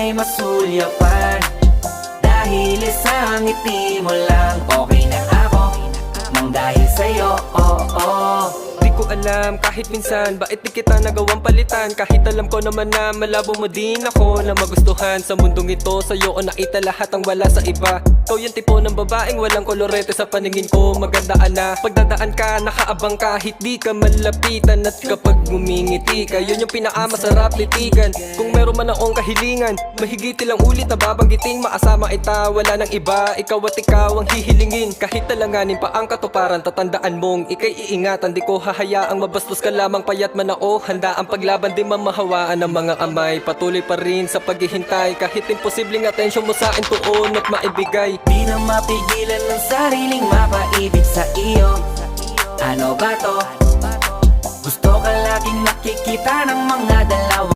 ay masulyapan. Dahil isang ngiti mo lang, okay na ako nang dahil sa'yo, Di ko alam kahit minsan bakit di kita nagawang palitan. Kahit alam ko naman na malabo mo din ako na magustuhan. Sa mundong ito sa'yo o nakita lahat ang wala sa iba. Ikaw yung tipo ng babaeng walang kolorete sa paningin ko. Magandaan na pagdadaan ka, nakaabang kahit di ka malapitan. At kapag ngumingiti ka, yun yung pinakamasarap litigan. Kung meron man akong kahilingan, mahigit ilang ulit na babanggiting maasama ita, wala nang iba, ikaw at ikaw ang hihilingin. Kahit talanganin pa ang katuparan, tatandaan mong ikay iingatan. Di ko hahayaang mabastos ka lamang, payat man ako. Handa ang paglaban, di mamahawaan ng mga amay. Patuloy pa rin sa paghihintay, kahit imposibleng atensyon mo sa akin tuon at maibigay. Di na mapigilan ng sariling mapaibig sa iyo. Ano ba to? Gusto ka laging nakikita ng mga dalawa.